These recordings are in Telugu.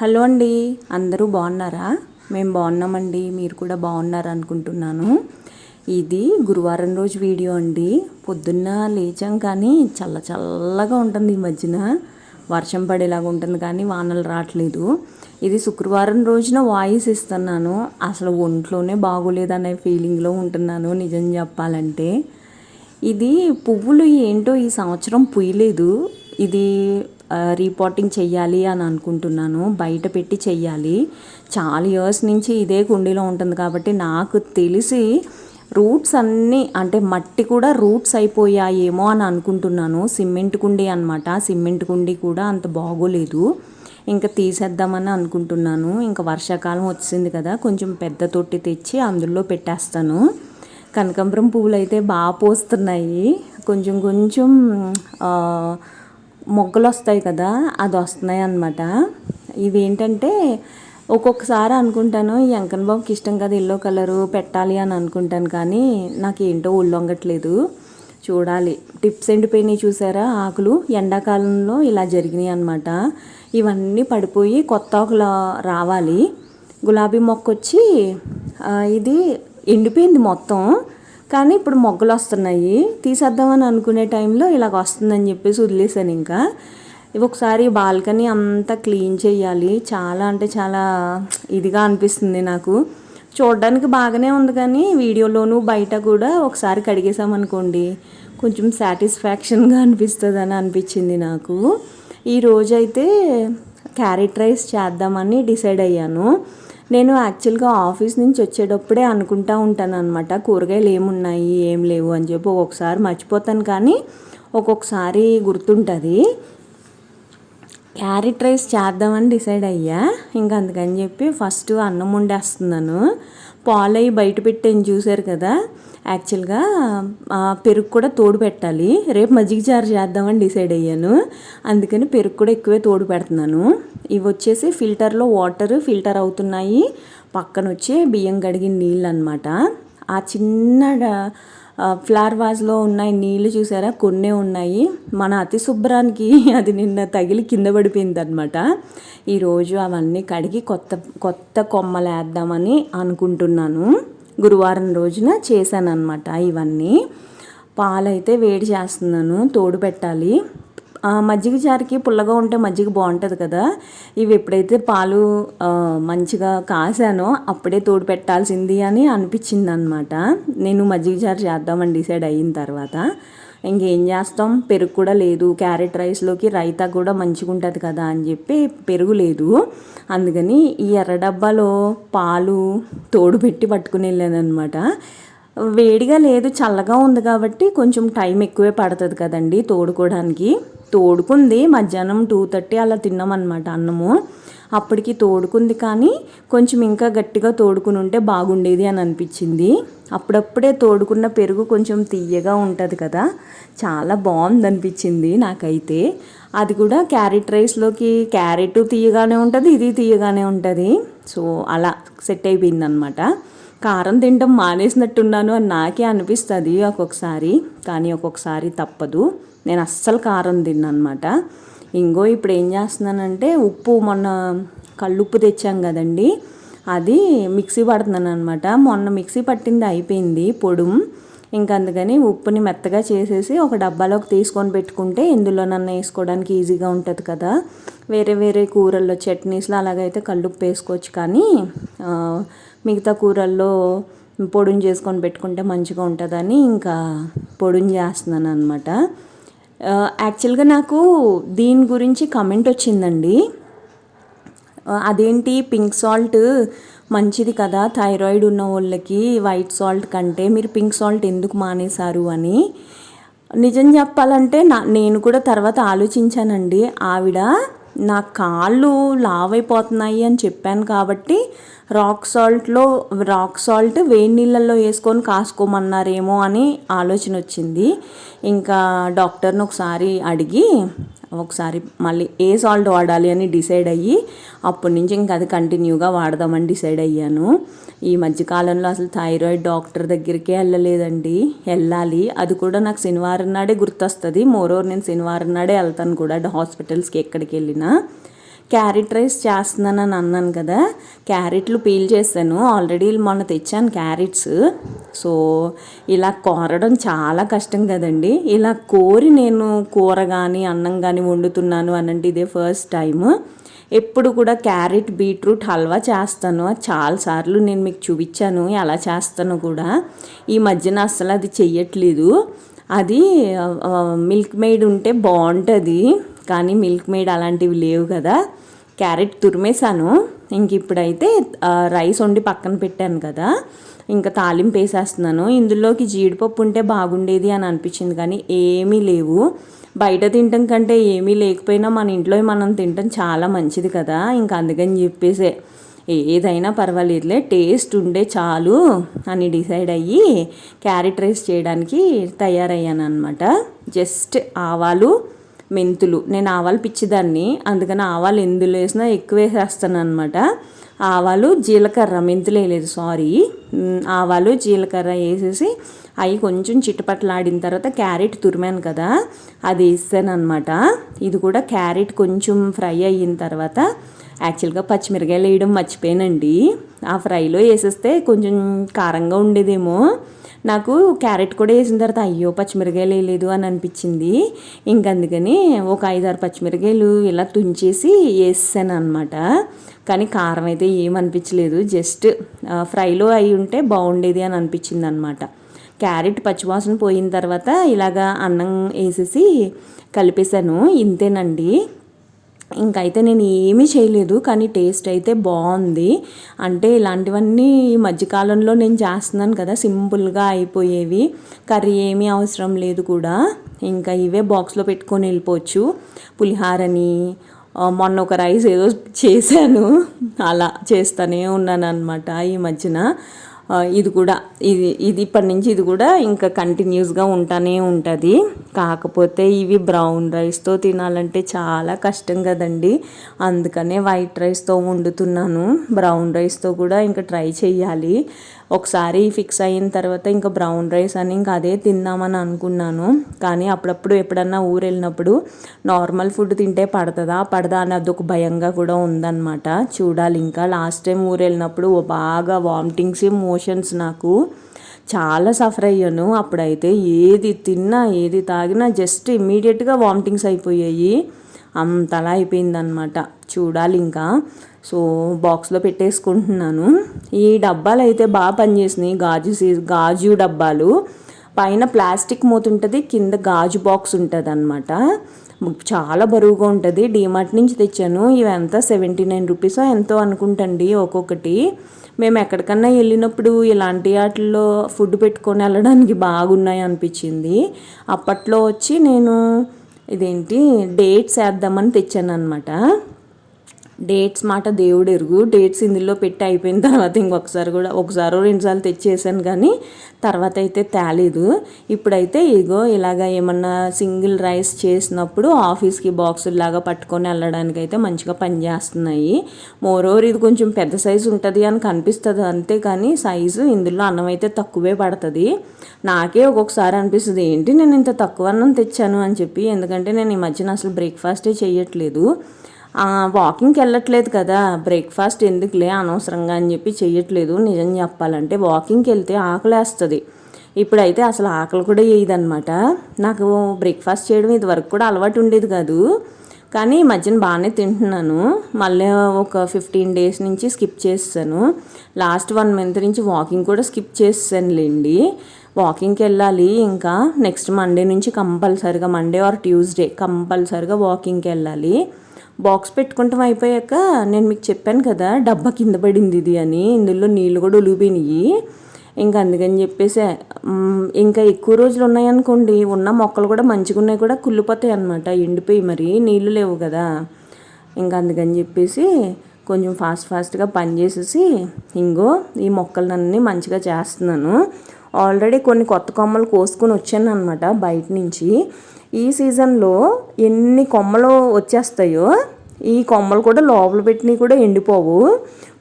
హలో అండి, అందరూ బాగున్నారా? మేము బాగున్నామండి. మీరు కూడా బాగున్నారు అనుకుంటున్నాను. ఇది గురువారం రోజు వీడియో అండి. పొద్దున్న లేచాం కానీ చల్లగా ఉంటుంది. ఈ మధ్యన వర్షం పడేలాగా ఉంటుంది కానీ వానలు రావట్లేదు. ఇది శుక్రవారం రోజున వాయిస్ ఇస్తున్నాను. అసలు ఒంట్లోనే బాగోలేదనే ఫీలింగ్లో ఉంటున్నాను నిజం చెప్పాలంటే. ఇది పువ్వులు ఏంటో ఈ సంవత్సరం పూయలేదు. ఇది రీపాటింగ్ చెయ్యాలి అని అనుకుంటున్నాను. బయట పెట్టి చెయ్యాలి. చాలా ఇయర్స్ నుంచి ఇదే కుండీలో ఉంటుంది కాబట్టి నాకు తెలిసి రూట్స్ అన్నీ అంటే మట్టి కూడా రూట్స్ అయిపోయాయేమో అని అనుకుంటున్నాను. సిమెంట్ కుండీ అనమాట. సిమెంట్ కుండీ కూడా అంత బాగోలేదు. ఇంకా తీసేద్దామని అనుకుంటున్నాను. ఇంకా వర్షాకాలం వచ్చింది కదా, కొంచెం పెద్ద తొట్టి తెచ్చి అందులో పెట్టేస్తాను. కనకాంబరం పువ్వులు అయితే బాగా పోస్తున్నాయి. కొంచెం మొగ్గలు వస్తాయి కదా, అది వస్తున్నాయి అన్నమాట. ఇవేంటంటే ఒక్కొక్కసారి అనుకుంటాను ఈ వెంకన్న బాబుకి ఇష్టం కదా ఎల్లో కలరు పెట్టాలి అని అనుకుంటాను, కానీ నాకు ఏంటో ఒళ్ళొంగట్లేదు. చూడాలి. టిప్స్ ఎండిపోయినాయి చూసారా ఆకులు, ఎండాకాలంలో ఇలా జరిగినాయి అన్నమాట. ఇవన్నీ పడిపోయి కొత్త ఆకులు రావాలి. గులాబీ మొక్క వచ్చి ఇది ఎండిపోయింది మొత్తం, కానీ ఇప్పుడు మొగ్గలు వస్తున్నాయి. తీసేద్దామని అనుకునే టైంలో ఇలాగ వస్తుందని చెప్పేసి వదిలేసాను. ఇంకా ఒకసారి బాల్కనీ అంతా క్లీన్ చేయాలి. చాలా అంటే చాలా ఇదిగా అనిపిస్తుంది నాకు. చూడడానికి బాగానే ఉంది కానీ వీడియోలోనూ బయట కూడా ఒకసారి కడిగేసామనుకోండి కొంచెం సాటిస్ఫాక్షన్గా అనిపిస్తుందని అనిపించింది నాకు. ఈరోజైతే క్యారెట్ రైస్ చేద్దామని డిసైడ్ అయ్యాను. నేను యాక్చువల్గా ఆఫీస్ నుంచి వచ్చేటప్పుడే అనుకుంటా ఉంటాను అనమాట, కూరగాయలు ఏమున్నాయి ఏం లేవు అని చెప్పి. ఒక్కొక్కసారి మర్చిపోతాను కానీ ఒక్కొక్కసారి గుర్తుంటుంది. క్యారెట్ రైస్ చేద్దామని డిసైడ్ అయ్యా. ఇంకా అందుకని చెప్పి ఫస్ట్ అన్నం వండేస్తున్నాను. పాలయ్యి బయట పెట్టాను చూసారు కదా. యాక్చువల్గా పెరుగు కూడా తోడు పెట్టాలి. రేపు మజ్జిగ చారు చేద్దామని డిసైడ్ అయ్యాను. అందుకని పెరుగు కూడా ఎక్కువే తోడు పెడుతున్నాను. ఇవి వచ్చేసి ఫిల్టర్లో వాటర్ ఫిల్టర్ అవుతున్నాయి. పక్కన వచ్చి బియ్యం కడిగిన నీళ్ళు అనమాట. ఆ చిన్న ఫ్లవర్ వాజ్లో ఉన్నాయి నీళ్ళు చూసారా, కొన్నే ఉన్నాయి. మన అతి శుభ్రానికి అది నిన్న తగిలి కింద పడిపోయింది అనమాట. ఈరోజు అవన్నీ కడిగి కొత్త కొమ్మలు వేద్దామని అనుకుంటున్నాను. గురువారం రోజున చేశాను అనమాట. ఇవన్నీ పాలైతే వేడి చేస్తున్నాను, తోడు పెట్టాలి. మజ్జిగ చారుకి పుల్లగా ఉంటే మజ్జిగ బాగుంటుంది కదా. ఇవి ఎప్పుడైతే పాలు మంచిగా కాసానో అప్పుడే తోడు పెట్టాల్సింది అని అనిపించింది అనమాట. నేను మజ్జిగ చారు చేద్దామని డిసైడ్ అయిన తర్వాత ఇంకేం చేస్తాం, పెరుగు కూడా లేదు. క్యారెట్ రైస్లోకి రైతా కూడా మంచిగా ఉంటుంది కదా అని చెప్పి పెరుగు లేదు. అందుకని ఈ ఎర్ర డబ్బాలో పాలు తోడు పెట్టి పట్టుకుని వెళ్ళాను అనమాట. వేడిగా లేదు, చల్లగా ఉంది కాబట్టి కొంచెం టైం ఎక్కువే పడుతుంది కదండి తోడుకోవడానికి. తోడుకుంది మధ్యాహ్నం 2:30 అలా తిన్నామన్నమాట అన్నము. అప్పటికి తోడుకుంది కానీ కొంచెం ఇంకా గట్టిగా తోడుకుని ఉంటే బాగుండేది అని అనిపించింది. అప్పుడప్పుడే తోడుకున్న పెరుగు కొంచెం తీయగా ఉంటుంది కదా, చాలా బాగుంది అనిపించింది నాకైతే. అది కూడా క్యారెట్ రైస్లోకి క్యారెట్ తీయగానే ఉంటుంది, ఇది తీయగానే ఉంటుంది. సో అలా సెట్ అయిపోయింది అనమాట. కారం తినడం మానేసినట్టున్నాను అని నాకే అనిపిస్తుంది ఒక్కొక్కసారి, కానీ ఒక్కొక్కసారి తప్పదు. నేను అస్సలు కారం తిన్నమాట. ఇంకో ఇప్పుడు ఏం చేస్తున్నానంటే ఉప్పు, మొన్న కళ్ళుప్పు తెచ్చాం కదండి, అది మిక్సీ పడుతున్నాను అనమాట. మొన్న మిక్సీ పట్టింది అయిపోయింది పొడుం. ఇంకా అందుకని ఉప్పుని మెత్తగా చేసేసి ఒక డబ్బాలోకి తీసుకొని పెట్టుకుంటే ఇందులోనన్నా వేసుకోవడానికి ఈజీగా ఉంటుంది కదా. వేరే కూరల్లో చట్నీస్లో అలాగైతే కళ్ళుప్పు వేసుకోవచ్చు, కానీ మిగతా కూరల్లో పొడుని చేసుకొని పెట్టుకుంటే మంచిగా ఉంటుందని ఇంకా పొడుని చేస్తున్నాను అనమాట. యాక్చువల్గా నాకు దీని గురించి కమెంట్ వచ్చిందండి. అదేంటి పింక్ సాల్ట్ మంచిది కదా థైరాయిడ్ ఉన్న వాళ్ళకి వైట్ సాల్ట్ కంటే, మీరు పింక్ సాల్ట్ ఎందుకు మానేశారు అని. నిజం చెప్పాలంటే నేను కూడా తర్వాత ఆలోచించానండి. ఆవిడ నా కాళ్ళు లావైపోతున్నాయి అని చెప్పాను కాబట్టి రాక్ సాల్ట్ వేడి నీళ్ళల్లో వేసుకొని కాసుకోమన్నారేమో అని ఆలోచన వచ్చింది. ఇంకా డాక్టర్ని ఒకసారి అడిగి మళ్ళీ ఏ సాల్ట్ వాడాలి అని డిసైడ్ అయ్యి అప్పటి నుంచి ఇంకా అది కంటిన్యూగా వాడదామని డిసైడ్ అయ్యాను. ఈ మధ్యకాలంలో అసలు థైరాయిడ్ డాక్టర్ దగ్గరికే వెళ్ళలేదండి. వెళ్ళాలి, అది కూడా నాకు శనివారం నాడే గుర్తొస్తుంది. మోరోవర్ నేను శనివారం నాడే వెళ్తాను కూడా హాస్పిటల్స్కి ఎక్కడికి వెళ్ళినా. క్యారెట్ రైస్ చేస్తున్నానని అన్నాను కదా, క్యారెట్లు పీల్ చేశాను ఆల్రెడీ, మొన్న తెచ్చాను క్యారెట్స్. సో ఇలా కోరడం చాలా కష్టం కదండి. ఇలా కోరి నేను కూర కానీ అన్నం కానీ వండుతున్నాను అనంటే ఇదే ఫస్ట్ టైము. ఎప్పుడు కూడా క్యారెట్ బీట్రూట్ హల్వా చేస్తాను, చాలాసార్లు నేను మీకు చూపించాను ఎలా చేస్తాను కూడా. ఈ మధ్యన అసలు అది చెయ్యట్లేదు. అది మిల్క్ మేడ్ ఉంటే బాగుంటుంది, కానీ మిల్క్ మేడ్ అలాంటివి లేవు కదా. క్యారెట్ తురిమేశాను. ఇంక ఇప్పుడైతే రైస్ వండి పక్కన పెట్టాను కదా, ఇంకా తాలింపు వేసేస్తున్నాను. ఇందులోకి జీడిపప్పు ఉంటే బాగుండేది అని అనిపించింది, కానీ ఏమీ లేవు. బయట తినటం కంటే ఏమీ లేకపోయినా మన ఇంట్లో మనం తినటం చాలా మంచిది కదా. ఇంకా అందుకని చెప్పేసే ఏదైనా పర్వాలేదులే, టేస్ట్ ఉండే చాలు అని డిసైడ్ అయ్యి క్యారెట్ రైస్ చేయడానికి తయారయ్యాను అనమాట. జస్ట్ ఆవాలు, మెంతులు, నేను ఆవాలు పిచ్చిదాన్ని, అందుకని ఆవాలు ఎందులో వేసినా ఎక్కువ వేసేస్తాను అనమాట. ఆవాలు జీలకర్ర, మెంతులు వేయలేదు సారీ, ఆవాలు జీలకర్ర వేసేసి అవి కొంచెం చిటపట్లాడిన తర్వాత క్యారెట్ తురిమాను కదా అది వేసాను అనమాట. ఇది కూడా క్యారెట్ కొంచెం ఫ్రై అయిన తర్వాత, యాక్చువల్గా పచ్చిమిరకాయలు వేయడం మర్చిపోయానండి. ఆ ఫ్రైలో వేసేస్తే కొంచెం కారంగా ఉండేదేమో. నాకు క్యారెట్ కూడా వేసిన తర్వాత అయ్యో పచ్చిమిరకాయలు వేయలేదు అని అనిపించింది. ఇంకందుకని ఒక 5-6 పచ్చిమిరకాయలు ఇలా తుంచేసి వేసాను అనమాట. కానీ కారం అయితే ఏమనిపించలేదు, జస్ట్ ఫ్రైలో అయి ఉంటే బాగుండేది అని అనిపించింది అనమాట. క్యారెట్ పచ్చివాసన పోయిన తర్వాత ఇలాగా అన్నం వేసేసి కలిపేశాను, ఇంతేనండి. ఇంకైతే నేను ఏమీ చేయలేదు, కానీ టేస్ట్ అయితే బాగుంది. అంటే ఇలాంటివన్నీ ఈ మధ్యకాలంలో నేను చేస్తున్నాను కదా, సింపుల్గా అయిపోయేవి, కర్రీ ఏమీ అవసరం లేదు కూడా. ఇంకా ఇవే బాక్స్లో పెట్టుకొని వెళ్ళిపోవచ్చు. పులిహారని, మొన్న ఒక రైస్ ఏదో చేశాను, అలా చేస్తూనే ఉన్నాను అనమాట ఈ మధ్యన. ఇది కూడా ఇది ఇప్పటి నుంచి ఇది కూడా ఇంకా కంటిన్యూస్గా ఉంటానే ఉంటుంది. కాకపోతే ఇవి బ్రౌన్ రైస్తో తినాలంటే చాలా కష్టం కదండి, అందుకనే వైట్ రైస్తో వండుతున్నాను. బ్రౌన్ రైస్తో కూడా ఇంకా ట్రై చేయాలి. ఒకసారి ఫిక్స్ అయిన తర్వాత ఇంకా బ్రౌన్ రైస్ అని ఇంకా అదే తిందామని అనుకున్నాను. కానీ అప్పుడప్పుడు ఎప్పుడన్నా ఊరు వెళ్ళినప్పుడు నార్మల్ ఫుడ్ తింటే పడదా అని అదొక భయంగా కూడా ఉందన్నమాట. చూడాలి. ఇంకా లాస్ట్ టైం ఊరు వెళ్ళినప్పుడు బాగా వామిటింగ్స్, మోషన్స్, నాకు చాలా సఫర్ అయ్యాను. అప్పుడైతే ఏది తిన్నా ఏది తాగినా జస్ట్ ఇమ్మీడియట్గా వామిటింగ్స్ అయిపోయాయి, అంతలా అయిపోయిందనమాట. చూడాలి ఇంకా. సో బాక్స్లో పెట్టేసుకుంటున్నాను. ఈ డబ్బాలు అయితే బాగా పనిచేసినాయి, గాజు డబ్బాలు. పైన ప్లాస్టిక్ మూత ఉంటుంది, కింద గాజు బాక్స్ ఉంటుంది అనమాట. చాలా బరువుగా ఉంటుంది. డీమార్ట్ నుంచి తెచ్చాను. ఇవి ఎంత 79 రూపీసో ఎంతో అనుకుంటండి ఒక్కొక్కటి. మేము ఎక్కడికన్నా వెళ్ళినప్పుడు ఇలాంటి వాటిల్లో ఫుడ్ పెట్టుకొని వెళ్ళడానికి బాగున్నాయి అనిపించింది. అప్పట్లో వచ్చి నేను డేట్స్ వేద్దామని తెచ్చాను అనమాట. డేట్స్ మాట దేవుడు ఎరుగు, డేట్స్ ఇందులో పెట్టి అయిపోయిన తర్వాత ఒకసారో 2 సార్లు తెచ్చేసాను, కానీ తర్వాత అయితే తేలేదు. ఇప్పుడైతే ఇగో ఇలాగ ఏమన్నా సింగిల్ రైస్ చేసినప్పుడు ఆఫీస్కి బాక్సుల్లాగా పట్టుకొని వెళ్ళడానికి అయితే మంచిగా పనిచేస్తున్నాయి. మోరోవర్ ఇది కొంచెం పెద్ద సైజు ఉంటుంది అని కనిపిస్తుంది అంతే, కానీ సైజు ఇందులో అన్నం అయితే తక్కువే పడుతుంది. నాకే ఒక్కొక్కసారి అనిపిస్తుంది ఏంటి నేను ఇంత తక్కువ అన్నం తెచ్చాను అని చెప్పి, ఎందుకంటే నేను ఈ మధ్యన అసలు బ్రేక్ఫాస్టే చేయట్లేదు. వాకింగ్కి వెళ్ళట్లేదు కదా, బ్రేక్ఫాస్ట్ ఎందుకులే అనవసరంగా అని చెప్పి చెయ్యట్లేదు. నిజం చెప్పాలంటే వాకింగ్కి వెళ్తే ఆకలేస్తుంది. ఇప్పుడైతే అసలు ఆకలి కూడా వేయదనమాట. నాకు బ్రేక్ఫాస్ట్ చేయడం ఇది వరకు కూడా అలవాటు ఉండేది కాదు, కానీ ఈ మధ్యన బాగానే తింటున్నాను. మళ్ళీ ఒక 15 డేస్ నుంచి స్కిప్ చేస్తాను. లాస్ట్ 1 మంత్ నుంచి వాకింగ్ కూడా స్కిప్ చేస్తానులేండి. వాకింగ్కి వెళ్ళాలి. ఇంకా నెక్స్ట్ మండే నుంచి కంపల్సరిగా, మండే ఆర్ ట్యూస్డే కంపల్సరిగా వాకింగ్కి వెళ్ళాలి. బాక్స్ పెట్టుకుంటాం అయిపోయాక నేను మీకు చెప్పాను కదా డబ్బా కింద పడింది ఇది అని, ఇందులో నీళ్ళు కూడా ఒలిగిపోయినాయి. ఇంకా అందుకని చెప్పేసి ఇంకా ఎక్కువ రోజులు ఉన్నాయనుకోండి, ఉన్న మొక్కలు కూడా మంచిగా ఉన్నాయి కూడా కుళ్ళిపోతాయి అన్నమాట, ఎండిపోయి, మరి నీళ్ళు లేవు కదా. ఇంకా అందుకని చెప్పేసి కొంచెం ఫాస్ట్గా పని చేసేసి ఇంకో ఈ మొక్కలన్నీ మంచిగా చేస్తున్నాను. ఆల్రెడీ కొన్ని కొత్త కొమ్మలు కోసుకొని వచ్చాను అనమాట బయట నుంచి. ఈ సీజన్లో ఎన్ని కొమ్మలు వచ్చేస్తాయో, ఈ కొమ్మలు కూడా లోపల పెట్టినవి కూడా ఎండిపోవు,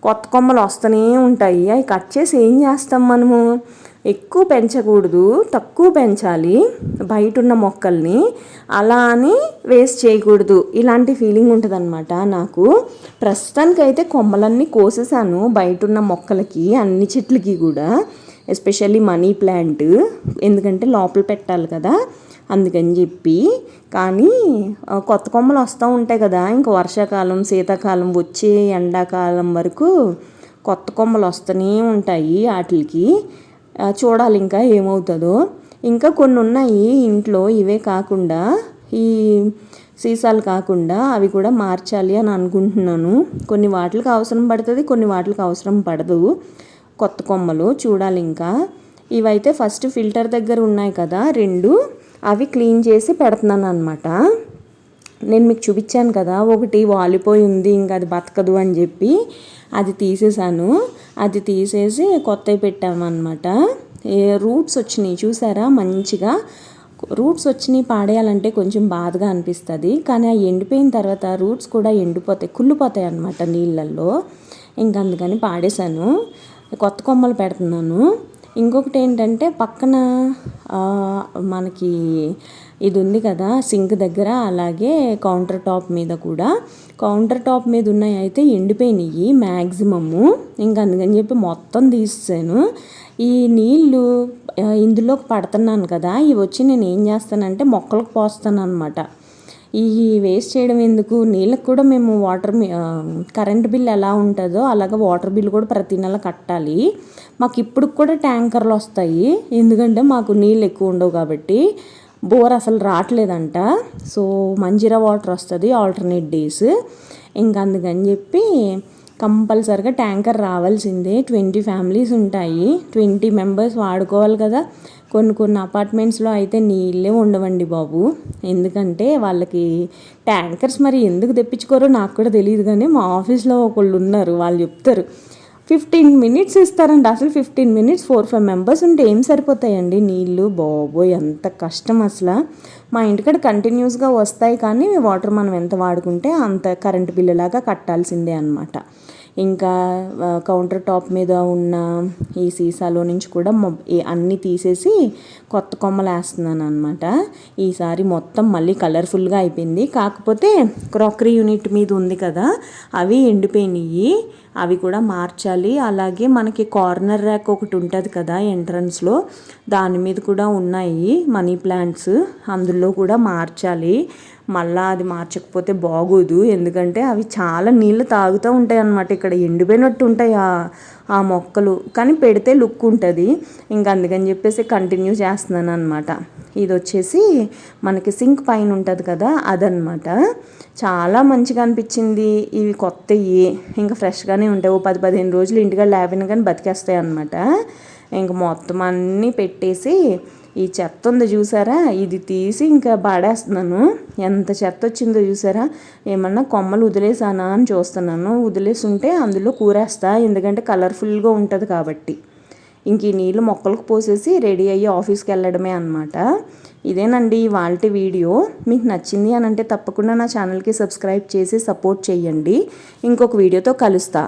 కొత్త కొమ్మలు వస్తూనే ఉంటాయి. అవి కట్ చేసి ఏం చేస్తాం మనము, ఎక్కువ పెంచకూడదు, తక్కువ పెంచాలి బయట ఉన్న మొక్కల్ని, అలా అని వేస్ట్ చేయకూడదు, ఇలాంటి ఫీలింగ్ ఉంటుందన్నమాట నాకు. ప్రస్తుతానికైతే కొమ్మలన్నీ కోసేసాను బయట ఉన్న మొక్కలకి, అన్ని చెట్లకి కూడా, ఎస్పెషల్లీ మనీ ప్లాంట్, ఎందుకంటే లోపల పెట్టాలి కదా అందుకని చెప్పి. కానీ కొత్త కొమ్మలు వస్తూ ఉంటాయి కదా, ఇంకా వర్షాకాలం శీతాకాలం వచ్చే ఎండాకాలం వరకు కొత్త కొమ్మలు వస్తూనే ఉంటాయి వాటికి. చూడాలి ఇంకా ఏమవుతుందో. ఇంకా కొన్ని ఉన్నాయి ఇంట్లో, ఇవే కాకుండా ఈ సీసాలు కాకుండా అవి కూడా మార్చాలి అని అనుకుంటున్నాను. కొన్ని వాటికి అవసరం పడుతుంది, కొన్ని వాటికి అవసరం పడదు కొత్త కొమ్మలు. చూడాలి ఇంకా. ఇవైతే ఫస్ట్ ఫిల్టర్ దగ్గర ఉన్నాయి కదా 2, అవి క్లీన్ చేసి పెడుతున్నాను అనమాట. నేను మీకు చూపించాను కదా, ఒకటి వాలిపోయి ఉంది ఇంకా అది బతకదు అని చెప్పి, అది తీసేసాను. అది తీసేసి కొత్తవి పెట్టామన్నమాట. రూట్స్ వచ్చినాయి చూసారా, మంచిగా రూట్స్ వచ్చినాయి. పాడేయాలంటే కొంచెం బాధగా అనిపిస్తుంది, కానీ ఆ ఎండిపోయిన తర్వాత రూట్స్ కూడా ఎండిపోతాయి, కుళ్ళిపోతాయి అన్నమాట నీళ్ళల్లో. ఇంకా అందుకని పాడేశాను, కొత్త కొమ్మలు పెడుతున్నాను. ఇంకొకటి ఏంటంటే పక్కన మనకి ఇది ఉంది కదా సింక్ దగ్గర, అలాగే కౌంటర్ టాప్ మీద కూడా. కౌంటర్ టాప్ మీద ఉన్నాయి అయితే ఎండిపోయినాయి మ్యాక్సిమము. ఇంకా అందుకని చెప్పి మొత్తం తీసేసాను. ఈ నీళ్ళు ఇందులోకి పడుతున్నాను కదా, ఇవి వచ్చి నేను ఏం చేస్తానంటే మొక్కలకు పోస్తాను అనమాట. ఈ వేస్ట్ చేయడం ఎందుకు, నీళ్ళకి కూడా మేము కరెంట్ బిల్ ఎలా ఉంటుందో అలాగే వాటర్ బిల్ కూడా ప్రతి నెల కట్టాలి. మాకు ఇప్పుడు కూడా ట్యాంకర్లు వస్తాయి, ఎందుకంటే మాకు నీళ్ళు ఎక్కువ ఉండవు కాబట్టి. బోర్ అసలు రావట్లేదంట, సో మంజీరా వాటర్ వస్తుంది ఆల్టర్నేట్ డేస్. ఇంకా అందుకని చెప్పి కంపల్సరిగా ట్యాంకర్ రావాల్సిందే. 20 ఫ్యామిలీస్ ఉంటాయి, 20 మెంబర్స్ వాడుకోవాలి కదా. కొన్ని అపార్ట్మెంట్స్లో అయితే నీళ్ళే ఉండవండి బాబు, ఎందుకంటే వాళ్ళకి ట్యాంకర్స్ మరి ఎందుకు తెప్పించుకోరో నాకు కూడా తెలియదు. కానీ మా ఆఫీస్లో ఒకళ్ళు ఉన్నారు, వాళ్ళు చెప్తారు 15 minutes ఇస్తారంట. అసలు 15 minutes 4-5 మెంబర్స్ ఉంటే ఏం సరిపోతాయండి నీళ్ళు, బాబోయ్ ఎంత కష్టం అసలు. మా ఇంటికాడ కంటిన్యూస్గా వస్తాయి, కానీ వాటర్ మనం ఎంత వాడుకుంటే అంత కరెంటు బిల్లులాగా కట్టాల్సిందే అనమాట. ఇంకా కౌంటర్ టాప్ మీద ఉన్న ఈ సీసాలో నుంచి కూడా అన్నీ తీసేసి కొత్త కొమ్మలు వేస్తున్నాను అనమాట. ఈసారి మొత్తం మళ్ళీ కలర్ఫుల్గా అయిపోయింది. కాకపోతే క్రాకరీ యూనిట్ మీద ఉంది కదా, అవి ఎండిపోయినాయి, అవి కూడా మార్చాలి. అలాగే మనకి కార్నర్ ర్యాక్ ఒకటి ఉంటుంది కదా ఎంట్రన్స్లో, దాని మీద కూడా ఉన్నాయి మనీ ప్లాంట్స్, అందులో కూడా మార్చాలి. మళ్ళీ అది మార్చకపోతే బాగోదు, ఎందుకంటే అవి చాలా నీళ్ళు తాగుతూ ఉంటాయి అన్నమాట. ఇక్కడ ఎండిపోయినట్టు ఉంటాయి ఆ మొక్కలు, కానీ పెడితే లుక్ ఉంటుంది. ఇంకా అందుకని చెప్పేసి కంటిన్యూ చేస్తున్నాను అనమాట. ఇది వచ్చేసి మనకి సింక్ పైన ఉంటుంది కదా అదనమాట. చాలా మంచిగా అనిపించింది. ఇవి కొత్తవి, ఇంకా ఫ్రెష్గానే ఉంటాయి. ఓ 10-15 రోజులు ఇంటిగా లేపిన కానీ బతికేస్తాయి అనమాట. ఇంక మొత్తం అన్నీ పెట్టేసి ఈ చెత్త ఉంది చూసారా, ఇది తీసి ఇంకా పాడేస్తున్నాను. ఎంత చెత్త వచ్చిందో చూసారా. ఏమన్నా కొమ్మలు వదిలేసానా అని చూస్తున్నాను, వదిలేసి ఉంటే అందులో కూరేస్తా, ఎందుకంటే కలర్ఫుల్గా ఉంటుంది కాబట్టి. ఇంక ఈ నీళ్ళు మొక్కలకు పోసేసి రెడీ అయ్యి ఆఫీస్కి వెళ్ళడమే అనమాట. ఇదేనండి ఇవాల్టి వీడియో. మీకు నచ్చింది అని అంటే తప్పకుండా నా ఛానల్కి సబ్స్క్రైబ్ చేసి సపోర్ట్ చేయండి. ఇంకొక వీడియోతో కలుస్తా.